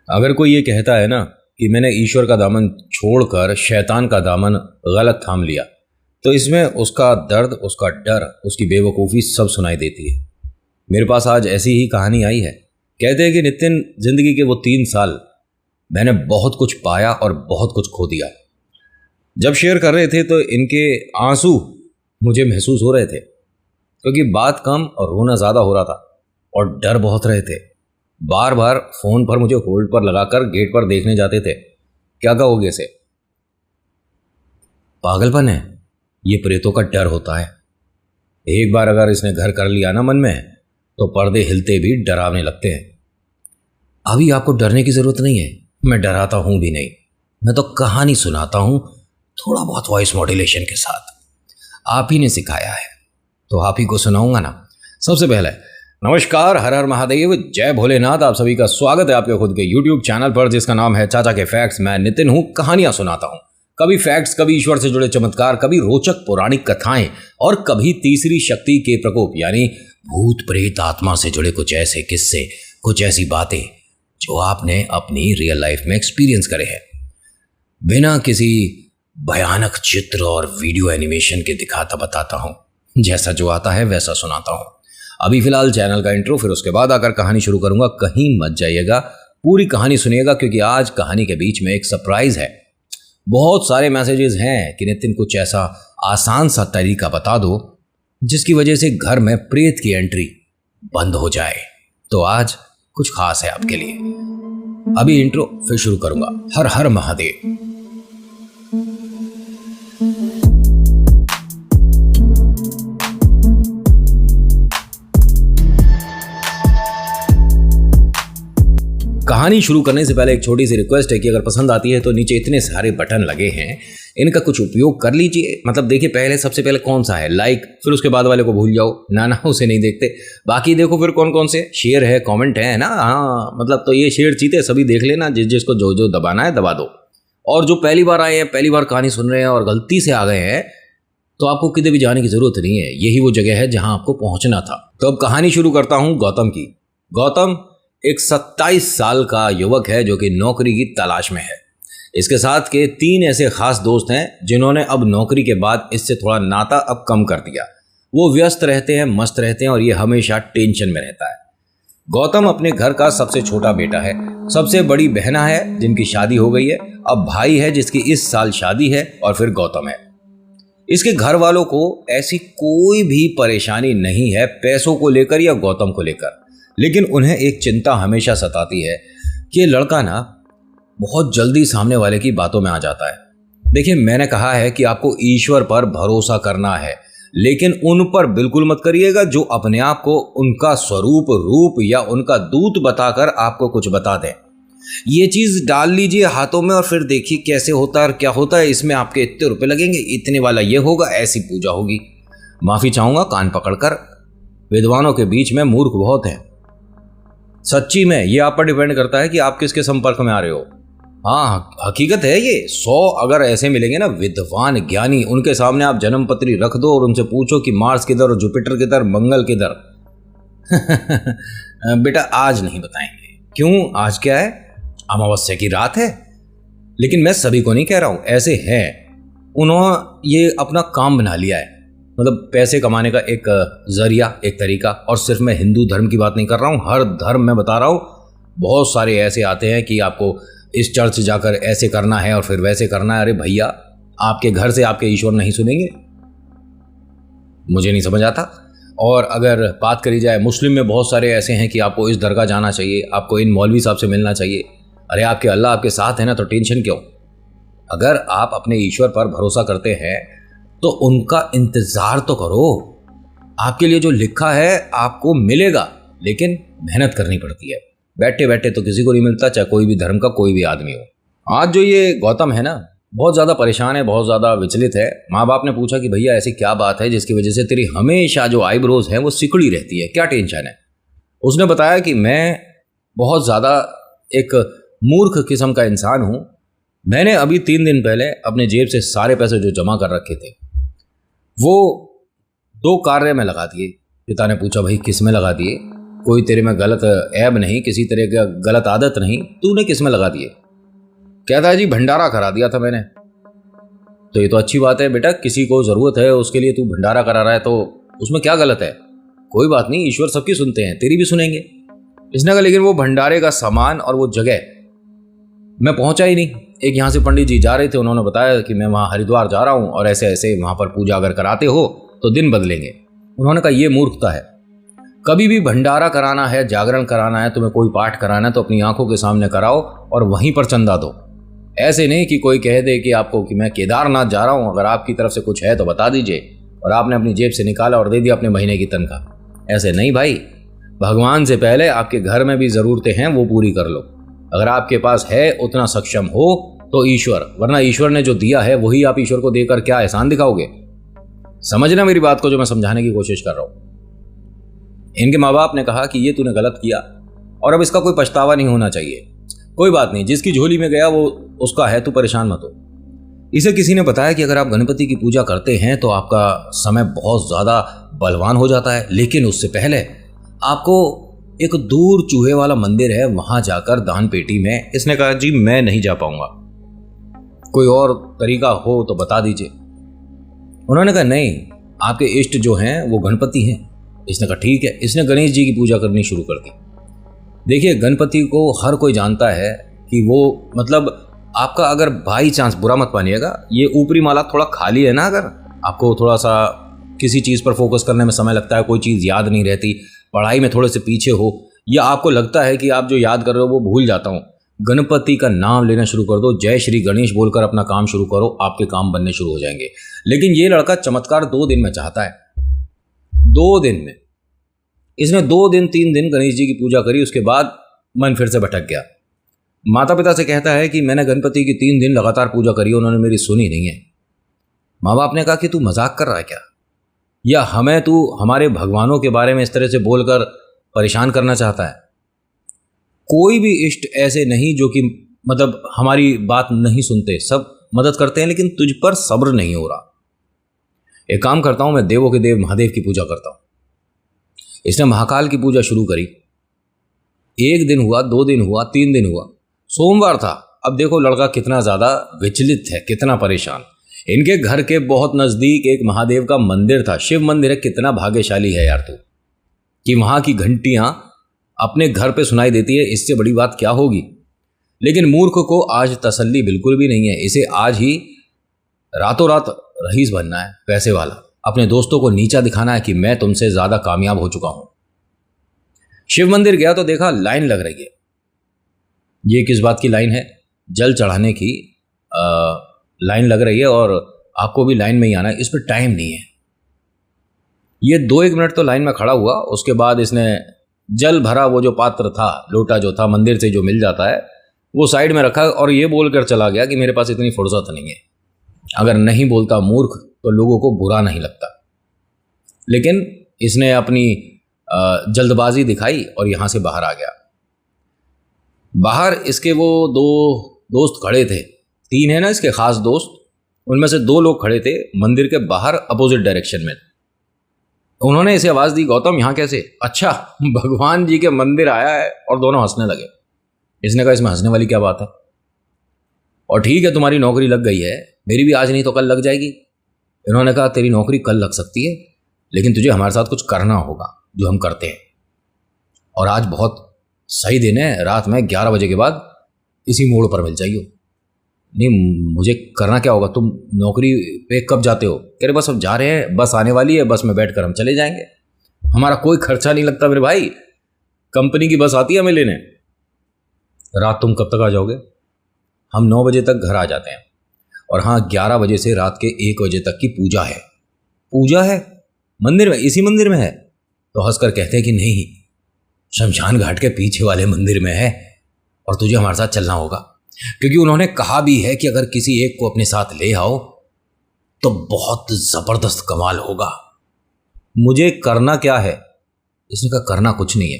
अगर कोई ये कहता है ना कि मैंने ईश्वर का दामन छोड़कर शैतान का दामन गलत थाम लिया, तो इसमें उसका दर्द, उसका डर, उसकी बेवकूफ़ी सब सुनाई देती है। मेरे पास आज ऐसी ही कहानी आई है। कहते हैं कि नितिन, जिंदगी के वो 3 साल मैंने बहुत कुछ पाया और बहुत कुछ खो दिया। जब शेयर कर रहे थे तो इनके आंसू मुझे महसूस हो रहे थे, क्योंकि बात कम और रोना ज़्यादा हो रहा था और डर बहुत रहे थे। बार बार फ़ोन पर मुझे होल्ड पर लगाकर गेट पर देखने जाते थे। क्या कहोगे इसे? पागलपन है? ये प्रेतों का डर होता है। एक बार अगर इसने घर कर लिया ना मन में, तो पर्दे हिलते भी डरावने लगते हैं। अभी आपको डरने की ज़रूरत नहीं है, मैं डराता हूँ भी नहीं। मैं तो कहानी सुनाता हूँ, थोड़ा बहुत वॉइस मॉड्यूलेशन के साथ। आप ही ने सिखाया है तो आप ही को सुनाऊंगा ना। सबसे पहले नमस्कार, हर हर महादेव, जय भोलेनाथ। आप सभी का स्वागत है आपके खुद के YouTube चैनल पर, जिसका नाम है चाचा के फैक्ट्स। मैं नितिन हूँ, कहानियां सुनाता हूँ। कभी फैक्ट्स, कभी ईश्वर से जुड़े चमत्कार, कभी रोचक पौराणिक कथाएं और कभी तीसरी शक्ति के प्रकोप, यानी भूत प्रेत आत्मा से जुड़े कुछ ऐसे किस्से, कुछ ऐसी बातें जो आपने अपनी रियल लाइफ में एक्सपीरियंस करे हैं। बिना किसी भयानक चित्र और वीडियो एनिमेशन के दिखाता बताता हूँ, जैसा जो आता है वैसा सुनाता हूँ। अभी फिलहाल चैनल का इंट्रो, फिर उसके बाद आकर कहानी शुरू करूंगा। कहीं मत जाइएगा, पूरी कहानी सुनिएगा, क्योंकि आज कहानी के बीच में एक सरप्राइज है। बहुत सारे मैसेजेस हैं कि नितिन कुछ ऐसा आसान सा तरीका बता दो जिसकी वजह से घर में प्रेत की एंट्री बंद हो जाए। तो आज कुछ खास है आपके लिए। अभी इंट्रो, फिर शुरू करूंगा। हर हर महादेव। कहानी शुरू करने से पहले एक छोटी सी रिक्वेस्ट है कि अगर पसंद आती है तो नीचे इतने सारे बटन लगे हैं, इनका कुछ उपयोग कर लीजिए। मतलब देखिए, पहले सबसे पहले कौन सा है? लाइक। फिर उसके बाद वाले को भूल जाओ, ना उसे नहीं देखते। बाकी देखो फिर कौन कौन से शेयर है, कमेंट है ना। हाँ मतलब तो ये शेयर चीते सभी देख लेना, जिसको जो जो दबाना है दबा दो। और जो पहली बार आए हैं, पहली बार कहानी सुन रहे हैं और गलती से आ गए हैं, तो आपको कितने भी जाने की जरूरत नहीं है। यही वो जगह है जहां आपको पहुंचना था। तो अब कहानी शुरू करता हूं गौतम की। गौतम एक 27 साल का युवक है जो कि नौकरी की तलाश में है। इसके साथ के 3 ऐसे खास दोस्त हैं जिन्होंने अब नौकरी के बाद इससे थोड़ा नाता अब कम कर दिया। वो व्यस्त रहते हैं, मस्त रहते हैं और ये हमेशा टेंशन में रहता है। गौतम अपने घर का सबसे छोटा बेटा है। सबसे बड़ी बहना है जिनकी शादी हो गई है। अब भाई है जिसकी इस साल शादी है, और फिर गौतम है। इसके घर वालों को ऐसी कोई भी परेशानी नहीं है पैसों को लेकर या गौतम को लेकर, लेकिन उन्हें एक चिंता हमेशा सताती है कि ये लड़का ना बहुत जल्दी सामने वाले की बातों में आ जाता है। देखिए, मैंने कहा है कि आपको ईश्वर पर भरोसा करना है, लेकिन उन पर बिल्कुल मत करिएगा जो अपने आप को उनका स्वरूप, रूप या उनका दूत बताकर आपको कुछ बता दें। ये चीज डाल लीजिए हाथों में और फिर देखिए कैसे होता है और क्या होता है। इसमें आपके इतने रुपए लगेंगे, इतने वाला ये होगा, ऐसी पूजा होगी। माफी चाहूंगा कान पकड़कर, विद्वानों के बीच में मूर्ख बहुत हैं। सच्ची में ये आप पर डिपेंड करता है कि आप किसके संपर्क में आ रहे हो। हाँ, हकीकत है ये। 100 अगर ऐसे मिलेंगे ना विद्वान ज्ञानी, उनके सामने आप जन्म पत्री रख दो और उनसे पूछो कि मार्स किधर और जुपिटर किधर, मंगल किधर। बेटा आज नहीं बताएंगे। क्यों? आज क्या है? अमावस्या की रात है। लेकिन मैं सभी को नहीं कह रहा हूं, ऐसे हैं, उन्होंने ये अपना काम बना लिया है। मतलब पैसे कमाने का एक जरिया, एक तरीका। और सिर्फ मैं हिंदू धर्म की बात नहीं कर रहा हूँ, हर धर्म में बता रहा हूँ। बहुत सारे ऐसे आते हैं कि आपको इस चर्च जाकर ऐसे करना है और फिर वैसे करना है। अरे भैया, आपके घर से आपके ईश्वर नहीं सुनेंगे? मुझे नहीं समझ आता। और अगर बात करी जाए मुस्लिम में, बहुत सारे ऐसे हैं कि आपको इस दरगाह जाना चाहिए, आपको इन मौलवी साहब से मिलना चाहिए। अरे आपके अल्लाह आपके साथ है ना, तो टेंशन क्यों? अगर आप अपने ईश्वर पर भरोसा करते हैं तो उनका इंतजार तो करो। आपके लिए जो लिखा है आपको मिलेगा, लेकिन मेहनत करनी पड़ती है। बैठे बैठे तो किसी को नहीं मिलता, चाहे कोई भी धर्म का कोई भी आदमी हो। आज जो ये गौतम है ना, बहुत ज़्यादा परेशान है, बहुत ज़्यादा विचलित है। माँ बाप ने पूछा कि भैया ऐसी क्या बात है जिसकी वजह से तेरी हमेशा जो आईब्रोज हैं वो सिकुड़ी रहती है, क्या टेंशन है? उसने बताया कि मैं बहुत ज़्यादा एक मूर्ख किस्म का इंसान हूँ। मैंने अभी 3 दिन पहले अपने जेब से सारे पैसे जो जमा कर रखे थे वो 2 कार्य में लगा दिए। पिता ने पूछा भाई किस में लगा दिए? कोई तेरे में गलत ऐब नहीं, किसी तरह का गलत आदत नहीं, तूने किस में लगा दिए? कहता है जी भंडारा करा दिया था मैंने। तो ये तो अच्छी बात है बेटा, किसी को ज़रूरत है उसके लिए तू भंडारा करा रहा है, तो उसमें क्या गलत है? कोई बात नहीं, ईश्वर सबकी सुनते हैं, तेरी भी सुनेंगे। इसने कहा लेकिन वो भंडारे का सामान और वो जगह मैं पहुंचा ही नहीं। एक यहाँ से पंडित जी जा रहे थे, उन्होंने बताया कि मैं वहाँ हरिद्वार जा रहा हूँ और ऐसे ऐसे वहाँ पर पूजा अगर कराते हो तो दिन बदलेंगे। उन्होंने कहा ये मूर्खता है, कभी भी भंडारा कराना है, जागरण कराना है, तुम्हें कोई पाठ कराना है तो अपनी आंखों के सामने कराओ और वहीं पर चंदा दो। ऐसे नहीं कि कोई कह दे कि आपको कि मैं केदारनाथ जा रहा हूँ, अगर आपकी तरफ से कुछ है तो बता दीजिए, और आपने अपनी जेब से निकाला और दे दिया अपने महीने की तनख्वाह। ऐसे नहीं भाई, भगवान से पहले आपके घर में भी ज़रूरतें हैं वो पूरी कर लो। अगर आपके पास है उतना सक्षम हो तो ईश्वर, वरना ईश्वर ने जो दिया है वही आप ईश्वर को देकर क्या एहसान दिखाओगे? समझना मेरी बात को जो मैं समझाने की कोशिश कर रहा हूं। इनके माँ बाप ने कहा कि ये तूने गलत किया और अब इसका कोई पछतावा नहीं होना चाहिए। कोई बात नहीं, जिसकी झोली में गया वो उसका है, तू परेशान मत हो। इसे किसी ने बताया कि अगर आप गणपति की पूजा करते हैं तो आपका समय बहुत ज़्यादा बलवान हो जाता है, लेकिन उससे पहले आपको एक दूर चूहे वाला मंदिर है, वहां जाकर दान पेटी में। इसने कहा जी मैं नहीं जा पाऊंगा, कोई और तरीका हो तो बता दीजिए। उन्होंने कहा नहीं, आपके इष्ट जो हैं वो गणपति हैं। इसने कहा ठीक है। इसने गणेश जी की पूजा करनी शुरू कर दी। देखिए गणपति को हर कोई जानता है कि वो मतलब आपका, अगर बाई चांस बुरा मत मानिएगा, ये ऊपरी माला थोड़ा खाली है ना, अगर आपको थोड़ा सा किसी चीज़ पर फोकस करने में समय लगता है, कोई चीज़ याद नहीं रहती, पढ़ाई में थोड़े से पीछे हो, या आपको लगता है कि आप जो याद कर रहे हो वो भूल जाता हूँ, गणपति का नाम लेना शुरू कर दो, जय श्री गणेश बोलकर अपना काम शुरू करो, आपके काम बनने शुरू हो जाएंगे। लेकिन ये लड़का चमत्कार 2 दिन में चाहता है। 2 दिन में इसने 2 दिन 3 दिन गणेश जी की पूजा करी, उसके बाद मन फिर से भटक गया। माता पिता से कहता है कि मैंने गणपति की 3 दिन लगातार पूजा करी, उन्होंने मेरी सुनी नहीं है। माँ बाप ने कहा कि तू मजाक कर रहा है क्या, या हमें तू हमारे भगवानों के बारे में इस तरह से बोलकर परेशान करना चाहता है? कोई भी इष्ट ऐसे नहीं जो कि मतलब हमारी बात नहीं सुनते, सब मदद करते हैं, लेकिन तुझ पर सब्र नहीं हो रहा। एक काम करता हूं, मैं देवों के देव महादेव की पूजा करता हूं। इसने महाकाल की पूजा शुरू करी। 1 दिन हुआ, 2 दिन हुआ, 3 दिन हुआ, सोमवार था। अब देखो लड़का कितना ज्यादा विचलित है, कितना परेशान। इनके घर के बहुत नजदीक एक महादेव का मंदिर था, शिव मंदिर है। कितना भाग्यशाली है यार तू कि वहां की घंटियां अपने घर पे सुनाई देती है, इससे बड़ी बात क्या होगी। लेकिन मूर्ख को आज तसल्ली बिल्कुल भी नहीं है। इसे आज ही रातों रात रईस बनना है, पैसे वाला, अपने दोस्तों को नीचा दिखाना है कि मैं तुमसे ज्यादा कामयाब हो चुका हूं। शिव मंदिर गया तो देखा लाइन लग रही है। ये किस बात की लाइन है? जल चढ़ाने की लाइन लग रही है, और आपको भी लाइन में ही आना है, इस पर टाइम नहीं है। ये 2-1 मिनट तो लाइन में खड़ा हुआ, उसके बाद इसने जल भरा वो जो पात्र था, लोटा जो था मंदिर से जो मिल जाता है, वो साइड में रखा और ये बोलकर चला गया कि मेरे पास इतनी फुर्सत नहीं है। अगर नहीं बोलता मूर्ख तो लोगों को बुरा नहीं लगता। लेकिन इसने अपनी जल्दबाजी दिखाई और यहां से बाहर आ गया। बाहर इसके वो 2 दोस्त खड़े थे, 3 है ना इसके खास दोस्त, उनमें से 2 लोग खड़े थे मंदिर के बाहर अपोजिट डायरेक्शन में। उन्होंने इसे आवाज दी, गौतम यहाँ कैसे? अच्छा, भगवान जी के मंदिर आया है। और दोनों हंसने लगे। इसने कहा इसमें हंसने वाली क्या बात है, और ठीक है तुम्हारी नौकरी लग गई है, मेरी भी आज नहीं तो कल लग जाएगी। इन्होंने कहा तेरी नौकरी कल लग सकती है, लेकिन तुझे हमारे साथ कुछ करना होगा जो हम करते हैं, और आज बहुत सही दिन है, रात में 11 बजे के बाद इसी मोड़ पर मिल जाइयो। नहीं मुझे करना क्या होगा, तुम नौकरी पे कब जाते हो? कह रहे बस अब जा रहे हैं, बस आने वाली है, बस में बैठकर हम चले जाएंगे, हमारा कोई खर्चा नहीं लगता मेरे भाई, कंपनी की बस आती है हमें लेने। रात तुम कब तक आ जाओगे? हम 9 बजे तक घर आ जाते हैं, और हाँ 11 बजे से रात के 1 बजे तक की पूजा है। पूजा है मंदिर में, इसी मंदिर में है? तो हंसकर कहते हैं कि नहीं, शमशान घाट के पीछे वाले मंदिर में है, और तुझे हमारे साथ चलना होगा, क्योंकि उन्होंने कहा भी है कि अगर किसी एक को अपने साथ ले आओ तो बहुत जबरदस्त कमाल होगा। मुझे करना क्या है? इसने कहा करना कुछ नहीं है,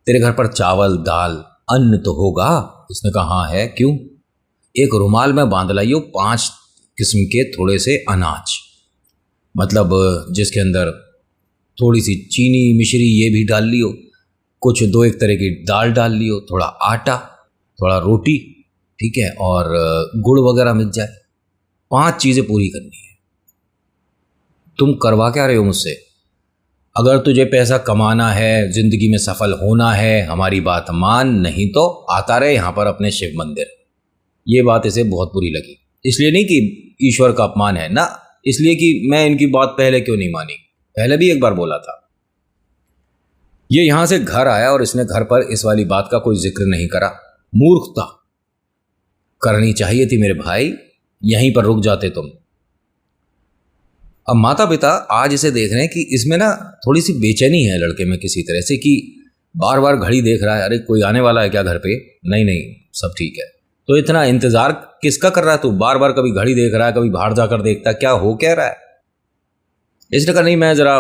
तेरे घर पर चावल दाल अन्न तो होगा? इसने कहा हाँ है। क्यों? एक रुमाल में बांध लाइयो 5 किस्म के थोड़े से अनाज, मतलब जिसके अंदर थोड़ी सी चीनी मिश्री ये भी डाल लियो, कुछ 2-1 तरह की दाल डाल लियो, थोड़ा आटा, थोड़ा रोटी, ठीक है, और गुड़ वगैरह मिल जाए। 5 चीज़ें पूरी करनी है। तुम करवा क्या रहे हो मुझसे? अगर तुझे पैसा कमाना है, जिंदगी में सफल होना है, हमारी बात मान, नहीं तो आता रहे यहाँ पर अपने शिव मंदिर। ये बात इसे बहुत बुरी लगी। इसलिए नहीं कि ईश्वर का अपमान है ना, इसलिए कि मैं इनकी बात पहले क्यों नहीं मानी। पहले भी एक बार बोला था। ये यहां से घर आया और इसने घर पर इस वाली बात का कोई जिक्र नहीं करा। मूर्खता करनी चाहिए थी मेरे भाई, यहीं पर रुक जाते तुम। अब माता पिता आज इसे देख रहे हैं कि इसमें ना थोड़ी सी बेचैनी है लड़के में किसी तरह से, कि बार बार घड़ी देख रहा है। अरे कोई आने वाला है क्या घर पे? नहीं नहीं, सब ठीक है। तो इतना इंतजार किसका कर रहा है तू? बार बार कभी घड़ी देख रहा है, कभी बाहर जाकर देखता है, क्या हो क्या रहा है? इसने कहा नहीं, मैं जरा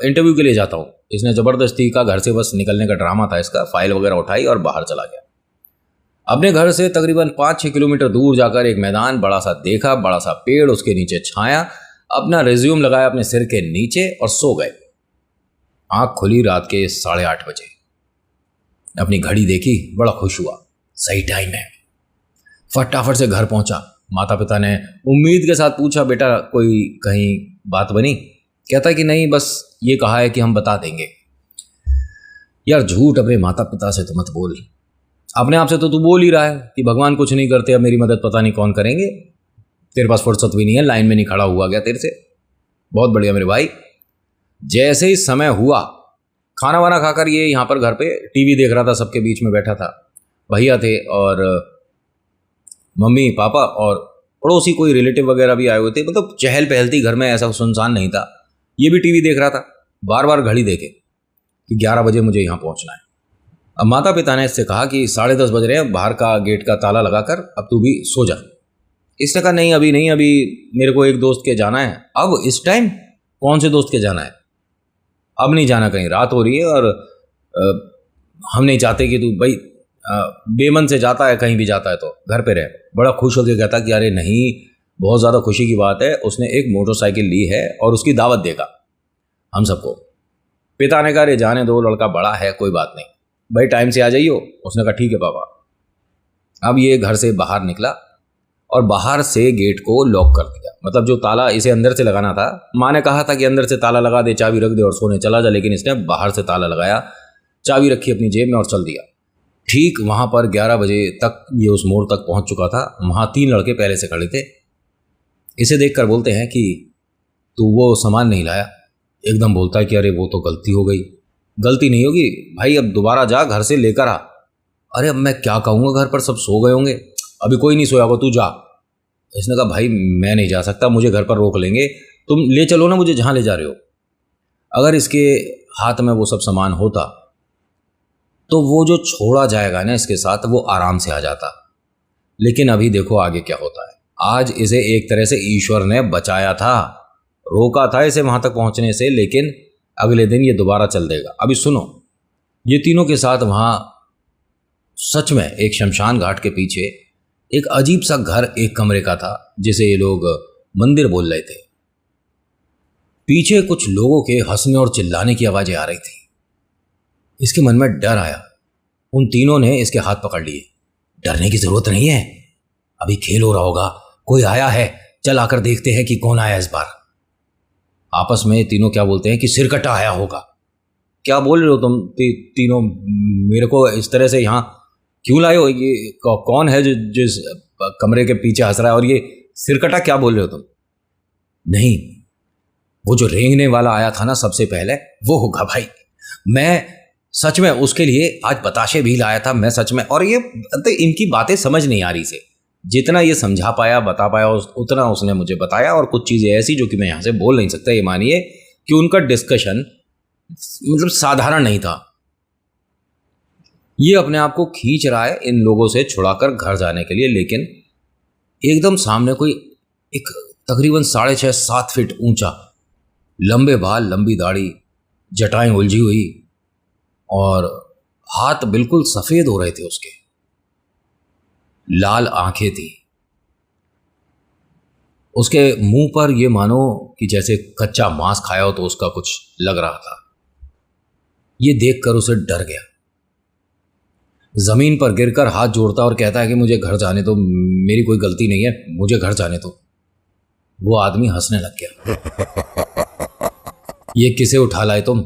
इंटरव्यू के लिए जाता हूँ। इसने जबरदस्ती का घर से बस निकलने का ड्रामा था इसका। फाइल वगैरह उठाई और बाहर चला गया। अपने घर से तकरीबन 5-6 किलोमीटर दूर जाकर एक मैदान बड़ा सा देखा, बड़ा सा पेड़, उसके नीचे छाया, अपना रिज्यूम लगाया अपने सिर के नीचे और सो गए। आंख खुली रात के 8:30 बजे। अपनी घड़ी देखी, बड़ा खुश हुआ, सही टाइम है। फटाफट से घर पहुंचा। माता पिता ने उम्मीद के साथ पूछा, बेटा कोई कहीं बात बनी? कहता कि नहीं, बस ये कहा है कि हम बता देंगे। यार झूठ अपने माता पिता से तो मत बोल। अपने आप से तो तू बोल ही रहा है कि भगवान कुछ नहीं करते, अब मेरी मदद पता नहीं कौन करेंगे। तेरे पास फुर्सत भी नहीं है, लाइन में नहीं खड़ा हुआ गया तेरे से। बहुत बढ़िया मेरे भाई। जैसे ही समय हुआ, खाना वाना खाकर ये यहाँ पर घर पे टीवी देख रहा था, सबके बीच में बैठा था। भैया थे और मम्मी पापा और पड़ोसी कोई रिलेटिव वगैरह भी आए हुए थे। मतलब चहल पहल थी घर में, ऐसा सुनसान नहीं था। ये भी टीवी देख रहा था, बार बार घड़ी देखे कि 11 बजे मुझे यहाँ पहुँचना है। अब माता पिता ने इससे कहा कि 10:30 बज रहे हैं, बाहर का गेट का ताला लगाकर अब तू भी सो जा। इसने कहा नहीं अभी नहीं, अभी मेरे को एक दोस्त के जाना है। अब इस टाइम कौन से दोस्त के जाना है? अब नहीं जाना कहीं, रात हो रही है और हम नहीं चाहते कि तू भाई बेमन से जाता है, कहीं भी जाता है तो घर पे रहे। बड़ा खुश होकर कहता कि अरे नहीं, बहुत ज़्यादा खुशी की बात है, उसने एक मोटरसाइकिल ली है और उसकी दावत देगा हम सबको। पिता ने कहा अरे जाने दो, लड़का बड़ा है, कोई बात नहीं भाई, टाइम से आ जाइयो। उसने कहा ठीक है पापा। अब ये घर से बाहर निकला और बाहर से गेट को लॉक कर दिया। मतलब जो ताला इसे अंदर से लगाना था, माँ ने कहा था कि अंदर से ताला लगा दे, चाबी रख दे और सोने चला जा, लेकिन इसने बाहर से ताला लगाया, चाबी रखी अपनी जेब में और चल दिया। ठीक वहाँ पर 11 बजे तक ये उस मोड़ तक पहुँच चुका था। वहाँ 3 लड़के पहले से खड़े थे। इसे देखकर बोलते हैं कि तू वो सामान नहीं लाया। एकदम बोलता है कि अरे वो तो गलती हो गई। गलती नहीं होगी भाई, अब दोबारा जा, घर से लेकर आ। अरे अब मैं क्या कहूँगा, घर पर सब सो गए होंगे। अभी कोई नहीं सोया होगा, तू जा। इसने कहा भाई मैं नहीं जा सकता, मुझे घर पर रोक लेंगे, तुम ले चलो ना मुझे जहाँ ले जा रहे हो। अगर इसके हाथ में वो सब सामान होता तो वो जो छोड़ा जाएगा ना इसके साथ, वो आराम से आ जाता। लेकिन अभी देखो आगे क्या होता है। आज इसे एक तरह से ईश्वर ने बचाया था, रोका था इसे वहां तक पहुंचने से, लेकिन अगले दिन ये दोबारा चल देगा। अभी सुनो, ये तीनों के साथ वहां सच में एक शमशान घाट के पीछे एक अजीब सा घर एक कमरे का था, जिसे ये लोग मंदिर बोल रहे थे। पीछे कुछ लोगों के हंसने और चिल्लाने की आवाजें आ रही थी। इसके मन में डर आया। उन तीनों ने इसके हाथ पकड़ लिए। डरने की जरूरत नहीं है, अभी खेल हो रहा होगा, कोई आया है, चल आकर देखते हैं कि कौन आया इस बार। आपस में तीनों क्या बोलते हैं कि सिरकटा आया होगा। क्या बोल रहे हो तुम तीनों? मेरे को इस तरह से यहाँ क्यों लाए हो? ये कौन है जो जिस कमरे के पीछे हंस रहा है, और ये सिरकटा क्या बोल रहे हो तुम? नहीं, वो जो रेंगने वाला आया था ना सबसे पहले, वो होगा भाई। मैं सच में उसके लिए आज बताशे भी लाया था, मैं सच में। और ये तो इनकी बातें समझ नहीं आ रही से, जितना ये समझा पाया बता पाया उतना उसने मुझे बताया। और कुछ चीज़ें ऐसी जो कि मैं यहाँ से बोल नहीं सकता। ये मानिए कि उनका डिस्कशन मतलब साधारण नहीं था। ये अपने आप को खींच रहा है इन लोगों से छुड़ाकर घर जाने के लिए, लेकिन एकदम सामने कोई एक तकरीबन 6.5-7 फीट ऊंचा, लंबे बाल, लंबी दाढ़ी, जटाएं उलझी हुई और हाथ बिल्कुल सफेद हो रहे थे उसके, लाल आंखें थी उसके मुंह पर। ये मानो कि जैसे कच्चा मांस खाया हो तो उसका कुछ लग रहा था। ये देखकर उसे डर गया। जमीन पर गिरकर हाथ जोड़ता और कहता है कि मुझे घर जाने दो, मेरी कोई गलती नहीं है, मुझे घर जाने दो। वो आदमी हंसने लग गया। ये किसे उठा लाए तुम?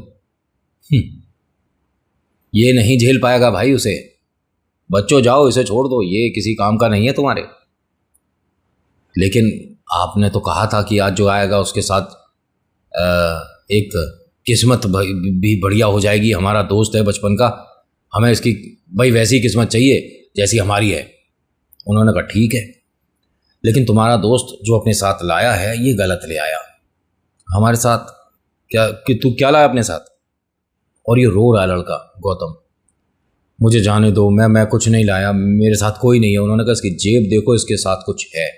ये नहीं झेल पाएगा भाई उसे। बच्चों जाओ, इसे छोड़ दो, ये किसी काम का नहीं है तुम्हारे। लेकिन आपने तो कहा था कि आज जो आएगा उसके साथ एक किस्मत भी बढ़िया हो जाएगी। हमारा दोस्त है बचपन का, हमें इसकी भाई वैसी किस्मत चाहिए जैसी हमारी है। उन्होंने कहा ठीक है, लेकिन तुम्हारा दोस्त जो अपने साथ लाया है ये गलत ले आया। हमारे साथ क्या कि तू क्या लाया अपने साथ? और ये रो रहा है लड़का गौतम। मुझे जाने दो, मैं कुछ नहीं लाया, मेरे साथ कोई नहीं है। उन्होंने कहा इसकी जेब देखो, इसके साथ कुछ है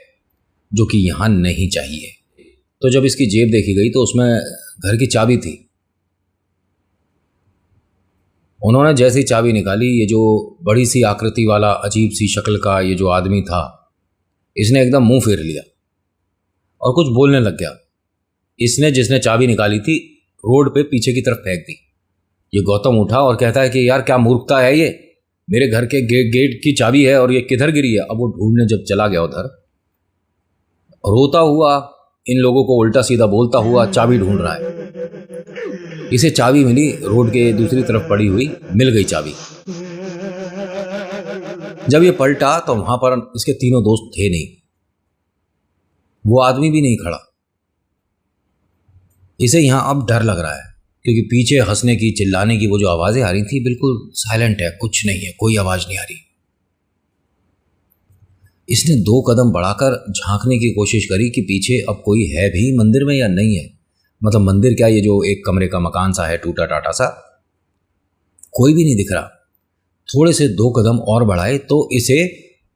जो कि यहाँ नहीं चाहिए। तो जब इसकी जेब देखी गई तो उसमें घर की चाबी थी। उन्होंने जैसी चाबी निकाली, ये जो बड़ी सी आकृति वाला अजीब सी शक्ल का ये जो आदमी था, इसने एकदम मुंह फेर लिया और कुछ बोलने लग गया। इसने जिसने चाबी निकाली थी रोड पे पीछे की तरफ फेंक दी। ये गौतम उठा और कहता है कि यार क्या मूर्खता है ये, मेरे घर के गेट की चाबी है और ये किधर गिरी है। अब वो ढूंढने जब चला गया उधर, रोता हुआ, इन लोगों को उल्टा सीधा बोलता हुआ चाबी ढूंढ रहा है। इसे चाबी मिली, रोड के दूसरी तरफ पड़ी हुई मिल गई चाबी। जब ये पलटा तो वहां पर इसके तीनों दोस्त थे नहीं, वो आदमी भी नहीं खड़ा। इसे यहां अब डर लग रहा है क्योंकि पीछे हंसने की, चिल्लाने की वो जो आवाजें आ रही थी बिल्कुल साइलेंट है, कुछ नहीं है, कोई आवाज नहीं आ रही। इसने 2 कदम बढ़ाकर झांकने की कोशिश करी कि पीछे अब कोई है भी मंदिर में या नहीं है। मतलब मंदिर क्या, ये जो एक कमरे का मकान सा है टूटा टाटा सा, कोई भी नहीं दिख रहा। थोड़े से 2 कदम और बढ़ाए तो इसे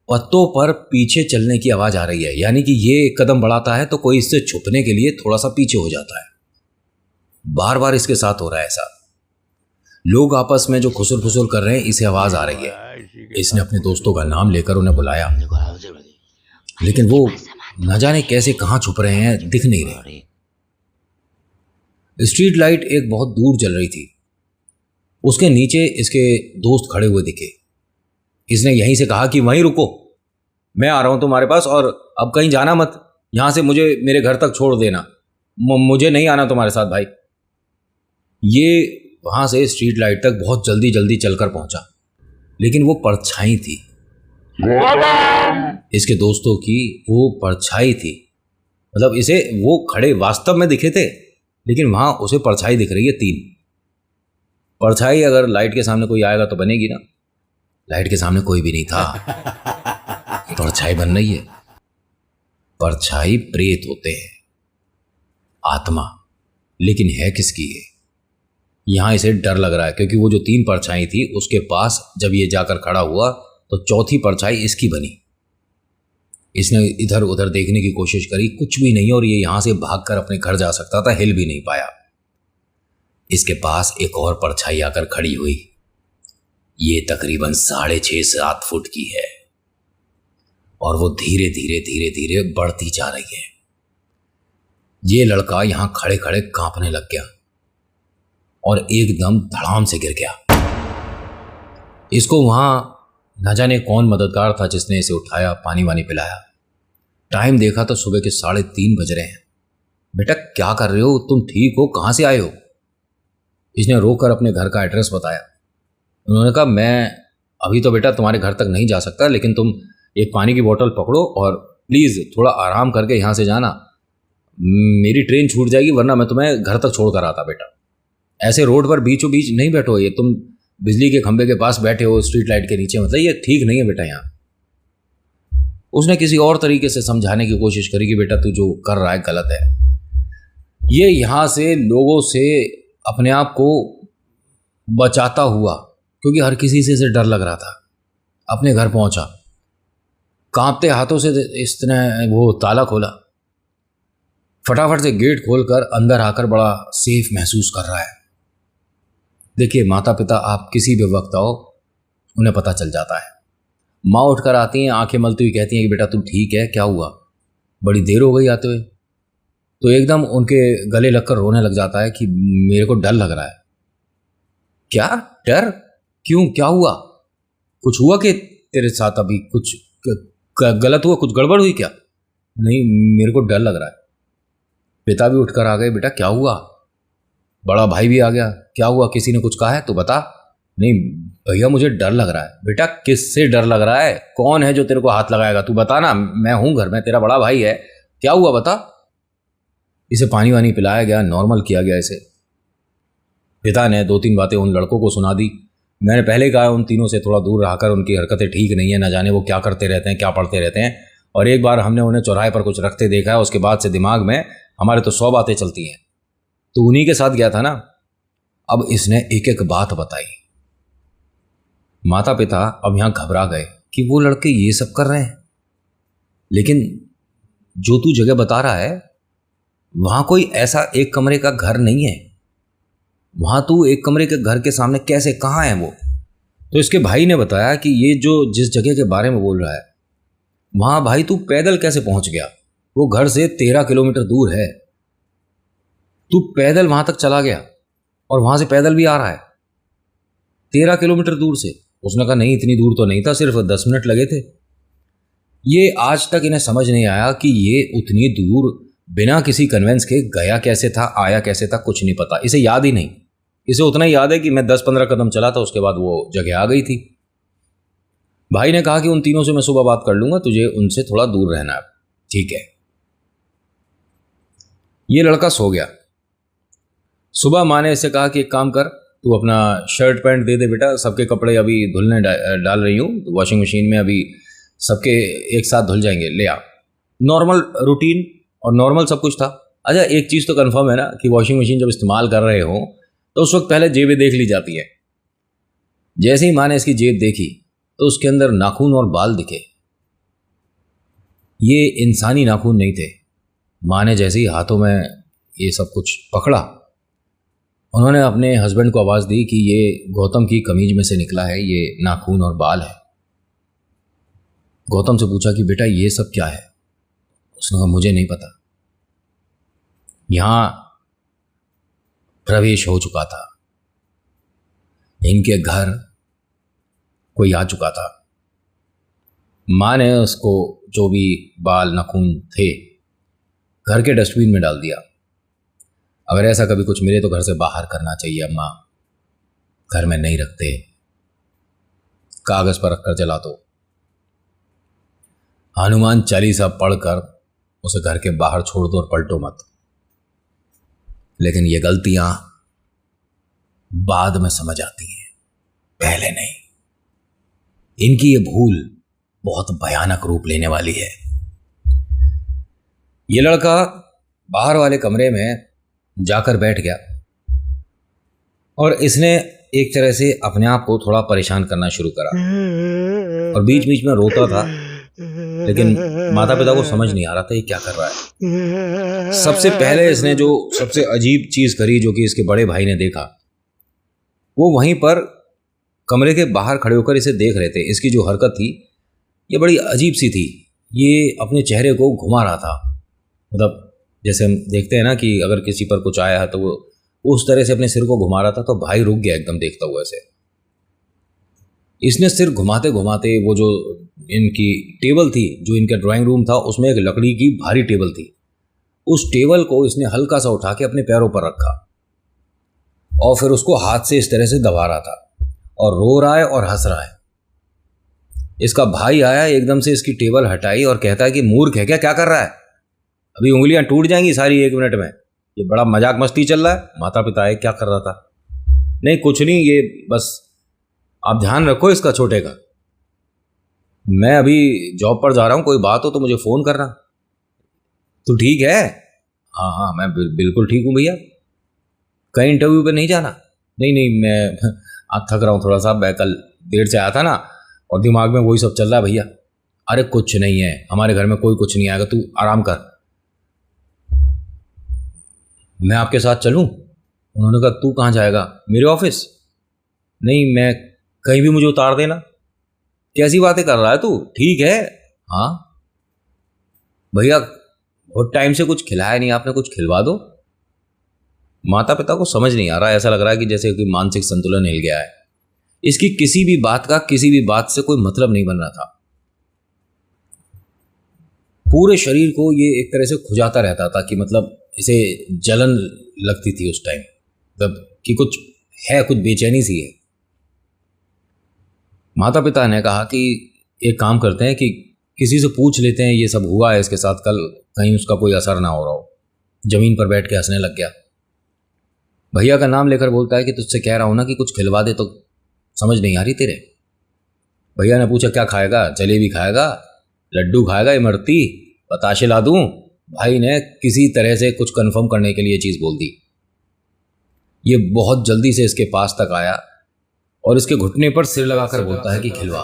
पत्तों पर पीछे चलने की आवाज आ रही है। यानी कि ये 1 कदम बढ़ाता है तो कोई इससे छुपने के लिए थोड़ा सा पीछे हो जाता है। बार बार इसके साथ हो रहा है ऐसा। लोग आपस में जो खुसुर फुसुर कर रहे हैं, इसे आवाज आ रही है। इसने अपने दोस्तों का नाम लेकर उन्हें बुलाया, लेकिन वो न जाने कैसे कहां छुप रहे हैं, दिख नहीं रहे। स्ट्रीट लाइट एक बहुत दूर जल रही थी, उसके नीचे इसके दोस्त खड़े हुए दिखे। इसने यहीं से कहा कि वहीं रुको, मैं आ रहा हूं तुम्हारे पास, और अब कहीं जाना मत, यहां से मुझे मेरे घर तक छोड़ देना, मुझे नहीं आना तुम्हारे साथ भाई। ये वहां से स्ट्रीट लाइट तक बहुत जल्दी जल्दी चलकर पहुंचा, लेकिन वो परछाई थी इसके दोस्तों की, वो परछाई थी। मतलब इसे वो खड़े वास्तव में दिखे थे, लेकिन वहां उसे परछाई दिख रही है 3 परछाई। अगर लाइट के सामने कोई आएगा तो बनेगी ना, लाइट के सामने कोई भी नहीं था, परछाई बन रही है। परछाई प्रेत होते हैं, आत्मा, लेकिन है किसकी है? यहां इसे डर लग रहा है क्योंकि वो जो 3 परछाई थी उसके पास जब ये जाकर खड़ा हुआ तो चौथी परछाई इसकी बनी। इसने इधर उधर देखने की कोशिश करी, कुछ भी नहीं, और ये यहां से भागकर अपने घर जा सकता था, हिल भी नहीं पाया। इसके पास एक और परछाई आकर खड़ी हुई। ये तकरीबन 6.5-7 फुट की है और वो धीरे धीरे धीरे धीरे बढ़ती जा रही है। ये लड़का यहां खड़े खड़े कांपने लग गया और एकदम धड़ाम से गिर गया। इसको वहां न जाने कौन मददगार था जिसने इसे उठाया, पानी वानी पिलाया। टाइम देखा तो सुबह के 3:30 बज रहे हैं। बेटा क्या कर रहे हो, तुम ठीक हो, कहां से आए हो? इसने रोकर अपने घर का एड्रेस बताया। उन्होंने कहा मैं अभी तो बेटा तुम्हारे घर तक नहीं जा सकता, लेकिन तुम एक पानी की बोतल पकड़ो और प्लीज़ थोड़ा आराम करके यहाँ से जाना, मेरी ट्रेन छूट जाएगी, वरना मैं तुम्हें घर तक छोड़ कर आता। बेटा ऐसे रोड पर बीचों बीच नहीं बैठो, ये तुम बिजली के खंभे के पास बैठे हो स्ट्रीट लाइट के नीचे, मतलब ये ठीक नहीं है बेटा यहाँ। उसने किसी और तरीके से समझाने की कोशिश करी कि बेटा तू जो कर रहा है गलत है। ये यहाँ से लोगों से अपने आप को बचाता हुआ, क्योंकि हर किसी से इसे डर लग रहा था, अपने घर पहुंचा। कांपते हाथों से इसने वो ताला खोला, फटाफट से गेट खोलकर अंदर आकर बड़ा सेफ महसूस कर रहा है। देखिए माता पिता आप किसी भी वक्त आओ, उन्हें पता चल जाता है। माँ उठकर आती हैं, आंखें मलती हुई कहती हैं कि बेटा तुम ठीक है, क्या हुआ, बड़ी देर हो गई आते हुए। तो एकदम उनके गले लगकर रोने लग जाता है कि मेरे को डर लग रहा है। क्या डर? क्यों, क्या हुआ? कुछ हुआ कि तेरे साथ अभी कुछ गलत हुआ, कुछ गड़बड़ हुई क्या? नहीं, मेरे को डर लग रहा है। पिता भी उठकर आ गए। बेटा क्या हुआ? बड़ा भाई भी आ गया। क्या हुआ, किसी ने कुछ कहा है तो बता। नहीं भैया, मुझे डर लग रहा है। बेटा किससे डर लग रहा है? कौन है जो तेरे को हाथ लगाएगा? तू बता ना, मैं हूं घर में, तेरा बड़ा भाई है। क्या हुआ बता। इसे पानी वानी पिलाया गया, नॉर्मल किया गया इसे। पिता ने 2-3 बातें उन लड़कों को सुना दी। मैंने पहले कहा उन तीनों से थोड़ा दूर रहकर, उनकी हरकतें ठीक नहीं है, ना जाने वो क्या करते रहते हैं, क्या पढ़ते रहते हैं। और एक बार हमने उन्हें चौराहे पर कुछ रखते देखा है, उसके बाद से दिमाग में हमारे तो 100 बातें चलती हैं। तो उन्हीं के साथ गया था ना। अब इसने एक एक बात बताई। माता पिता अब यहां घबरा गए कि वो लड़के ये सब कर रहे हैं, लेकिन जो तू जगह बता रहा है वहां कोई ऐसा एक कमरे का घर नहीं है। वहां तू एक कमरे के घर के सामने कैसे, कहाँ है वो? तो इसके भाई ने बताया कि ये जो जिस जगह के बारे में बोल रहा है, वहां भाई तू पैदल कैसे पहुंच गया? वो घर से 13 किलोमीटर दूर है। तू पैदल वहां तक चला गया और वहां से पैदल भी आ रहा है 13 किलोमीटर दूर से? उसने कहा नहीं, इतनी दूर तो नहीं था, सिर्फ 10 मिनट लगे थे। ये आज तक इन्हें समझ नहीं आया कि ये उतनी दूर बिना किसी कन्वेंस के गया कैसे था, आया कैसे था, कुछ नहीं पता। इसे याद ही नहीं। इसे उतना ही याद है कि मैं 10-15 कदम चला था, उसके बाद वो जगह आ गई थी। भाई ने कहा कि उन तीनों से मैं सुबह बात कर लूंगा, तुझे उनसे थोड़ा दूर रहना है। ठीक है। ये लड़का सो गया। सुबह माँ ने इससे कहा कि एक काम कर, तू अपना शर्ट पैंट दे दे बेटा, सबके कपड़े अभी धुलने डाल रही हूँ वॉशिंग मशीन में, अभी सबके एक साथ धुल जाएंगे, ले आ। नॉर्मल रूटीन और नॉर्मल सब कुछ था। अच्छा एक चीज़ तो कंफर्म है ना कि वॉशिंग मशीन जब इस्तेमाल कर रहे हो तो उस वक्त पहले जेबें देख ली जाती है। जैसे ही माँ ने इसकी जेब देखी तो उसके अंदर नाखून और बाल दिखे। ये इंसानी नाखून नहीं थे। माँ ने जैसे ही हाथों में ये सब कुछ पकड़ा, उन्होंने अपने हस्बैंड को आवाज़ दी कि ये गौतम की कमीज में से निकला है, ये नाखून और बाल है। गौतम से पूछा कि बेटा ये सब क्या है? उसने कहा मुझे नहीं पता। यहां प्रवेश हो चुका था, इनके घर कोई आ चुका था। माँ ने उसको जो भी बाल नाखून थे घर के डस्टबिन में डाल दिया। अगर ऐसा कभी कुछ मिले तो घर से बाहर करना चाहिए अम्मा, घर में नहीं रखते, कागज पर रखकर जला दो। हनुमान चालीसा पढ़कर उसे घर के बाहर छोड़ दो और पलटो मत। लेकिन ये गलतियां बाद में समझ आती हैं, पहले नहीं। इनकी ये भूल बहुत भयानक रूप लेने वाली है। ये लड़का बाहर वाले कमरे में जाकर बैठ गया और इसने एक तरह से अपने आप को थोड़ा परेशान करना शुरू करा और बीच बीच में रोता था, लेकिन माता पिता को समझ नहीं आ रहा था ये क्या कर रहा है। सबसे पहले इसने जो सबसे अजीब चीज करी, जो कि इसके बड़े भाई ने देखा, वो वहीं पर कमरे के बाहर खड़े होकर इसे देख रहे थे। इसकी जो हरकत थी ये बड़ी अजीब सी थी। ये अपने चेहरे को घुमा रहा था, मतलब जैसे हम देखते हैं ना कि अगर किसी पर कुछ आया है तो वो उस तरह से अपने सिर को घुमा रहा था। तो भाई रुक गया एकदम देखता हुआ ऐसे। इसने सिर घुमाते घुमाते वो जो इनकी टेबल थी, जो इनका ड्राइंग रूम था, उसमें एक लकड़ी की भारी टेबल थी, उस टेबल को इसने हल्का सा उठा के अपने पैरों पर रखा और फिर उसको हाथ से इस तरह से दबा रहा था और रो रहा है और हंस रहा है। इसका भाई आया, एकदम से इसकी टेबल हटाई और कहता है कि मूर्ख है क्या कर रहा है? अभी उंगलियां टूट जाएंगी सारी 1 मिनट में, ये बड़ा मजाक मस्ती चल रहा है। माता पिता है, क्या कर रहा था? नहीं कुछ नहीं, ये बस आप ध्यान रखो इसका, छोटे का। मैं अभी जॉब पर जा रहा हूँ, कोई बात हो तो मुझे फ़ोन करना। तू ठीक है? हाँ हाँ मैं बिल्कुल ठीक हूँ भैया। कहीं इंटरव्यू पे नहीं जाना? नहीं मैं आज थक रहा हूँ थोड़ा सा, मैं कल देर से आया था ना और दिमाग में वही सब चल रहा है भैया। अरे कुछ नहीं है, हमारे घर में कोई कुछ नहीं आएगा, तू आराम कर। मैं आपके साथ चलूं? उन्होंने कहा तू कहाँ जाएगा? मेरे ऑफिस? नहीं मैं कहीं भी मुझे उतार देना। कैसी बातें कर रहा है तू? ठीक है। हाँ भैया बहुत टाइम से कुछ खिलाया नहीं आपने, कुछ खिलवा दो। माता पिता को समझ नहीं आ रहा, ऐसा लग रहा है कि जैसे कोई मानसिक संतुलन हिल गया है। इसकी किसी भी बात का किसी भी बात से कोई मतलब नहीं बन रहा था। पूरे शरीर को ये एक तरह से खुजाता रहता था कि मतलब इसे जलन लगती थी उस टाइम, मतलब कि कुछ है, कुछ बेचैनी सी है। माता पिता ने कहा कि एक काम करते हैं कि किसी से पूछ लेते हैं ये सब हुआ है इसके साथ कल, कहीं उसका कोई असर ना हो रहा हो। जमीन पर बैठ के हंसने लग गया। भैया का नाम लेकर बोलता है कि तुझसे कह रहा हूं ना कि कुछ खिलवा दे, तो समझ नहीं आ रही तेरे। भैया ने पूछा क्या खाएगा, जलेबी खाएगा, लड्डू खाएगा, इमरती, बताशे ला दूं? भाई ने किसी तरह से कुछ कंफर्म करने के लिए चीज़ बोल दी। ये बहुत जल्दी से इसके पास तक आया और इसके घुटने पर सिर लगाकर बोलता है कि खिलवा।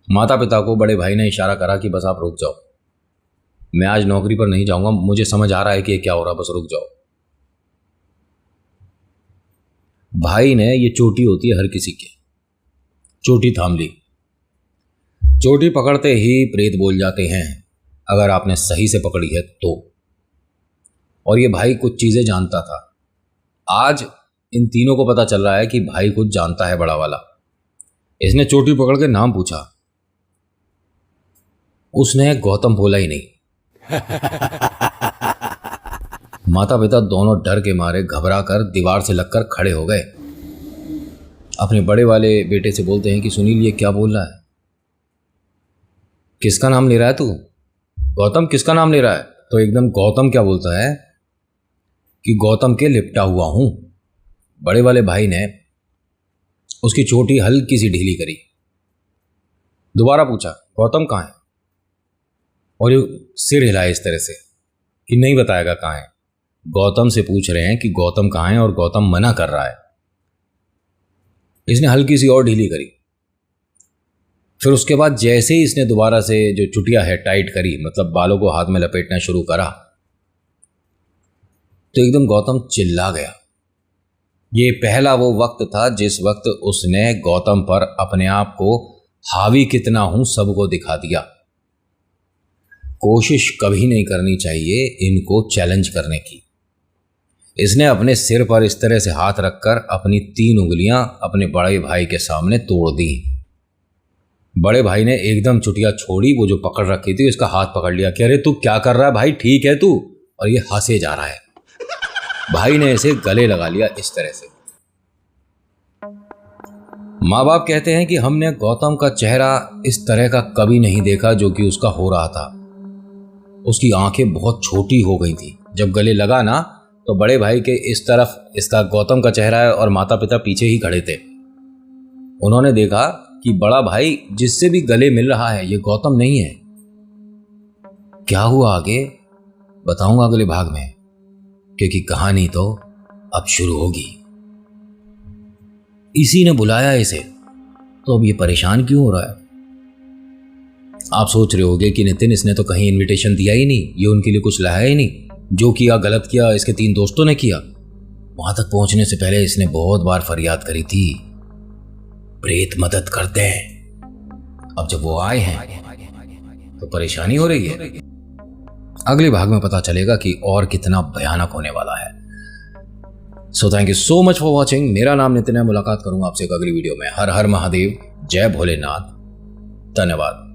माता पिता को बड़े भाई ने इशारा करा कि बस आप रुक जाओ, मैं आज नौकरी पर नहीं जाऊंगा, मुझे समझ आ रहा है कि ये क्या हो रहा, बस रुक जाओ। भाई ने, ये चोटी होती है हर किसी की, चोटी थाम ली। चोटी पकड़ते ही प्रेत बोल जाते हैं, अगर आपने सही से पकड़ी है तो। और ये भाई कुछ चीजें जानता था। आज इन तीनों को पता चल रहा है कि भाई कुछ जानता है बड़ा वाला। इसने चोटी पकड़ के नाम पूछा, उसने गौतम बोला ही नहीं। माता पिता दोनों डर के मारे घबरा कर दीवार से लगकर खड़े हो गए। अपने बड़े वाले बेटे से बोलते हैं कि सुनील ये क्या बोल रहा है, किसका नाम ले रहा है तू? गौतम किसका नाम ले रहा है? तो एकदम गौतम क्या बोलता है कि गौतम के लिपटा हुआ हूं। बड़े वाले भाई ने उसकी चोटी हल्की सी ढीली करी, दोबारा पूछा गौतम कहाँ है, और ये सिर हिलाया इस तरह से कि नहीं बताएगा कहाँ है। गौतम से पूछ रहे हैं कि गौतम कहाँ है और गौतम मना कर रहा है। इसने हल्की सी और ढीली करी। फिर उसके बाद जैसे ही इसने दोबारा से जो चुटिया है टाइट करी, मतलब बालों को हाथ में लपेटना शुरू करा, तो एकदम गौतम चिल्ला गया। ये पहला वो वक्त था जिस वक्त उसने गौतम पर अपने आप को हावी कितना हूं सबको दिखा दिया। कोशिश कभी नहीं करनी चाहिए इनको चैलेंज करने की। इसने अपने सिर पर इस तरह से हाथ रखकर अपनी 3 उंगलियां अपने बड़े भाई के सामने तोड़ दी। बड़े भाई ने एकदम चुटिया छोड़ी, वो जो पकड़ रखी थी उसका हाथ पकड़ लिया कि अरे तू क्या कर रहा है भाई, ठीक है तू? और ये हंसे जा रहा है। भाई ने इसे गले लगा लिया इस तरह से। माँ बाप कहते हैं कि हमने गौतम का चेहरा इस तरह का कभी नहीं देखा जो कि उसका हो रहा था। उसकी आंखें बहुत छोटी हो गई थी। जब गले लगा ना तो बड़े भाई के इस तरफ इसका गौतम का चेहरा है और माता पिता पीछे ही खड़े थे। उन्होंने देखा कि बड़ा भाई जिससे भी गले मिल रहा है ये गौतम नहीं है। क्या हुआ आगे बताऊंगा अगले भाग में, क्योंकि कहानी तो अब शुरू होगी। इसी ने बुलाया इसे, तो अब ये परेशान क्यों हो रहा है? आप सोच रहे होगे कि नितिन इसने तो कहीं इनविटेशन दिया ही नहीं, ये उनके लिए कुछ लाया ही नहीं, जो किया गलत किया इसके 3 दोस्तों ने किया। वहां तक पहुंचने से पहले इसने बहुत बार फरियाद करी थी, प्रेत मदद करते हैं। अब जब वो आए हैं तो परेशानी हो रही है। अगले भाग में पता चलेगा कि और कितना भयानक होने वाला है। So thank you so much for watching. मेरा नाम नितिन है। मुलाकात करूंगा आपसे एक अगली वीडियो में। हर हर महादेव, जय भोलेनाथ, धन्यवाद।